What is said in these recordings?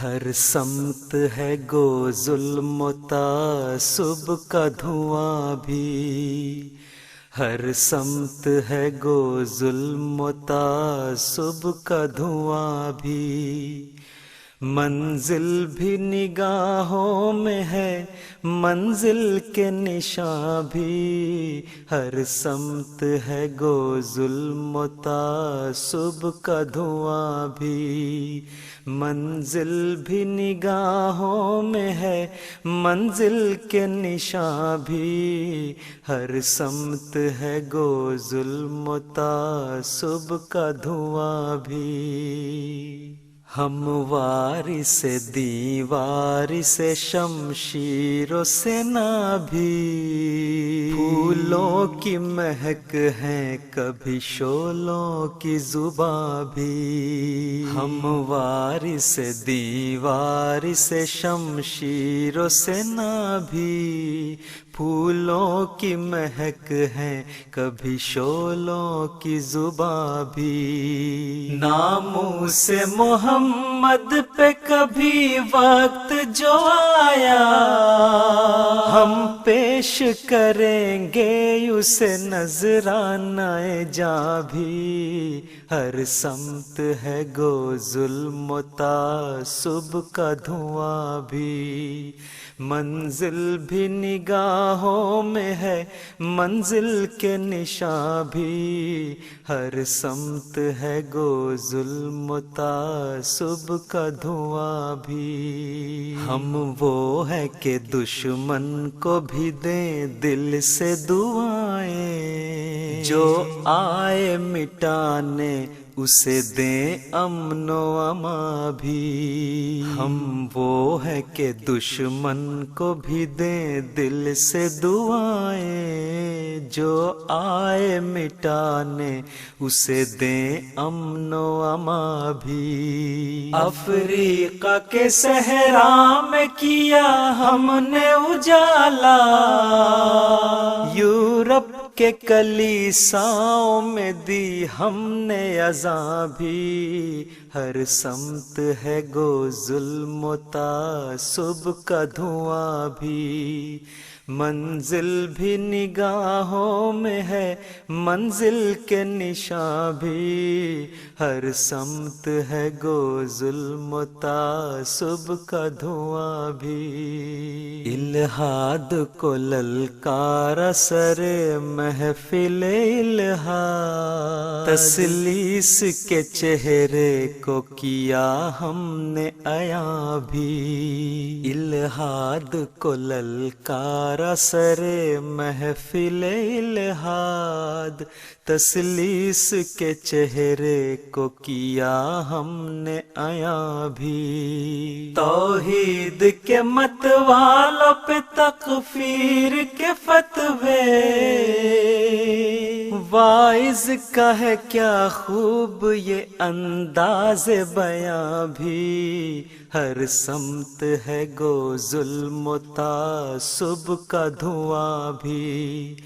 ہر سمت ہے گو ظلم و تعصب کا دھواں بھی، ہر سمت ہے گو ظلم و تعصب کا دھواں بھی، منزل بھی نگاہوں میں ہے منزل کے نشاں بھی، ہر سمت ہے گو ظلم و تعصب کا دھواں بھی، منزل بھی نگاہوں میں ہے منزل کے نشاں بھی، ہر سمت ہے گو ظلم و تعصب کا دھواں بھی، ہم وارث دیوار سے شمشیر و سنا بھی، پھولوں کی مہک ہے کبھی شعلوں کی زباں بھی، ہم وارث دیوار سے شمشیر و سنا بھی، پھولوں کی مہک ہے کبھی شعلوں کی زباں بھی، ناموس محمد پہ کبھی وقت جو آیا ہم پیش کریں گے اسے نذرانہ جاں بھی، ہر سمت ہے گو ظلم و تعصب کا دھواں بھی، منزل بھی نگاہوں میں ہے منزل کے نشاں بھی، ہر سمت ہے گو ظلم و تعصب کا دھواں بھی، ہم وہ ہے کہ دشمن کو بھی دیں دل سے دعائیں، جو آئے مٹانے اسے دیں امن و امان بھی، ہم وہ ہے کہ دشمن کو بھی دیں دل سے دعائیں، جو آئے مٹانے اسے دیں امن و امان بھی، افریقہ کے صحرا میں کیا ہم نے اجالا، یورپ کے کلیساؤں میں دی ہم نے اذاں بھی، ہر سمت ہے گو ظلم و تعصب کا دھواں بھی، منزل بھی نگاہوں میں ہے منزل کے نشاں بھی، ہر سمت ہے گو ظلم و تعصب کا دھواں بھی، الہاد کو للکارا سر محفل الہاد، تسلیس کے چہرے کو کیا ہم نے عیاں بھی، الہاد کو للکارا سر محفل الہاد، تسلیس کے چہرے کو کیا ہم نے عیاں بھی، توحید کے مت والوں پہ تکفیر کے فتوے، واعظ کا ہے کیا خوب یہ انداز بیاں بھی، ہر سمت ہے گو ظلم و تعصب کا دھواں بھی،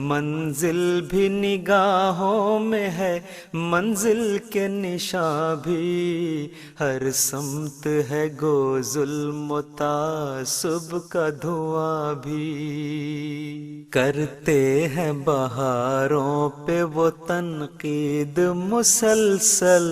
منزل بھی نگاہوں میں ہے منزل کے نشاں بھی، ہر سمت ہے گو ظلم و تعصب کا دھواں بھی، کرتے ہیں بہاروں پہ وہ تنقید مسلسل،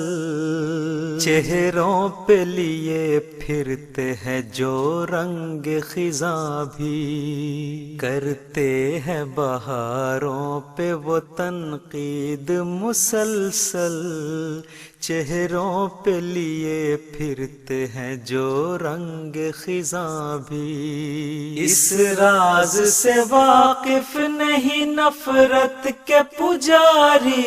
چہروں پہ لیے پھرتے ہیں جو رنگ خزاں بھی، کرتے ہیں بہاروں پہ وہ تنقید مسلسل، چہروں پہ لیے پھرتے ہیں جو رنگ خزاں بھی، اس راز سے واقف نہیں نفرت کے پجاری،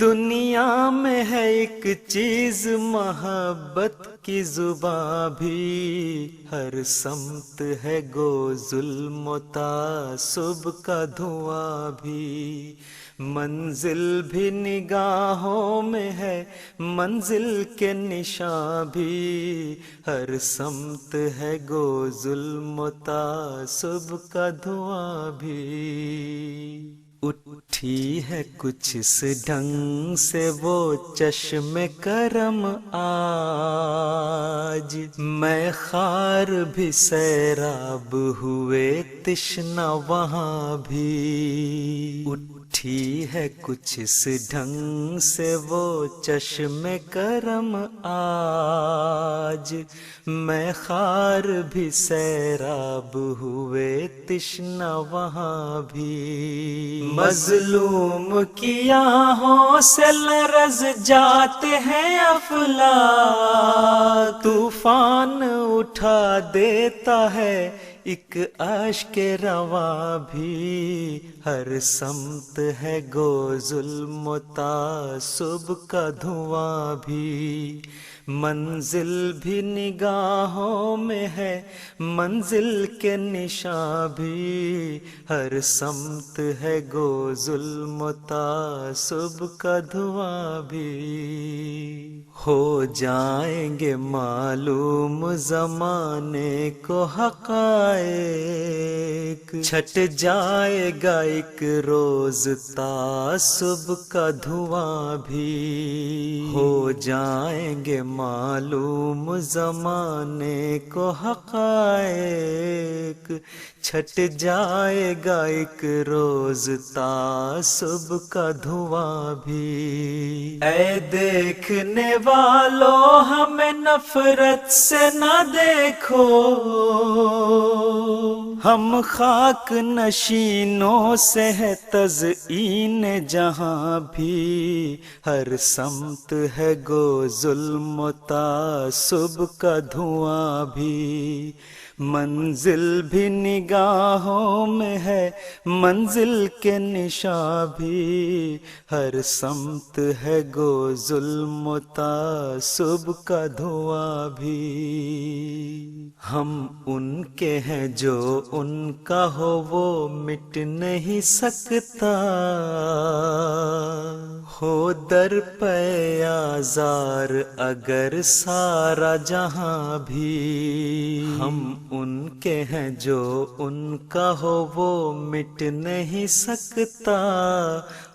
دنیا میں ہے ایک چیز محبت کی زباں بھی، ہر سمت ہے گو ظلم و تعصب کا دھواں بھی، منزل بھی نگاہوں میں ہے منزل کے نشاں بھی، ہر سمت ہے گو ظلم و تعصب کا دھواں بھی، اٹھی ہے کچھ اس ڈھنگ سے وہ چشم کرم آج میں خار بھی سیراب ہوئے تشنا وہاں بھی اٹھی ہے کچھ اس ڈھنگ سے وہ چشم کرم آج میں خار بھی سیراب ہوئے تشنا وہاں بھی مظلوم کی آہوں سے لرز جاتے ہیں افلاک طوفان اٹھا دیتا ہے ایک اشک رواں بھی ہر سمت ہے گو ظلم و تعصب کا دھواں بھی منزل بھی نگاہوں میں ہے منزل کے نشاں بھی ہر سمت ہے گو ظلم و تعصب کا دھواں بھی ہو جائیں گے معلوم زمانے کو حقائق چھٹ جائے گا ایک روز تعصب کا دھواں بھی ہو جائیں گے معلوم زمانے کو حقائق چھٹ جائے گا ایک روز تعصب کا دھواں بھی اے دیکھنے والو ہمیں نفرت سے نہ دیکھو ہم خاک نشینوں سے ہے تزئین جہاں بھی ہر سمت ہے گو ظلم و تعصب کا دھواں بھی منزل بھی نگاہوں میں ہے منزل کے نشاں بھی ہر سمت ہے گو ظلم و تعصب کا دھواں بھی ہم ان کے ہیں جو ان کا ہو وہ مٹ نہیں سکتا ہو در پہ آزار اگر سارا جہاں بھی ہم ان کے ہیں جو ان کا ہو وہ مٹ نہیں سکتا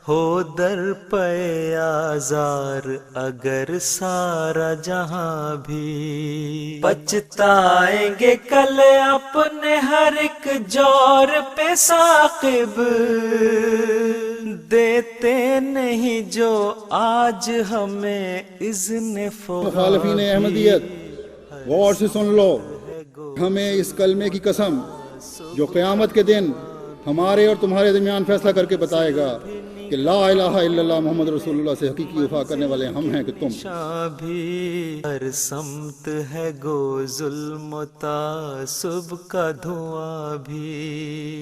ہو در پہ آزار اگر سارا جہاں بھی پچھتائیں گے کل اپنے ہر ایک جور پہ ثاقب دیتے نہیں جو آج ہمیں اذن مخالفین احمدیت غور سے سن لو ہمیں اس کلمے کی قسم جو قیامت کے دن ہمارے اور تمہارے درمیان فیصلہ کر کے بتائے گا کہ لا الہ الا اللہ محمد رسول اللہ سے حقیقی وفا کرنے والے ہم ہیں کہ تم بھی ہر سمت ہے گو ظلم و تعصب کا دھواں بھی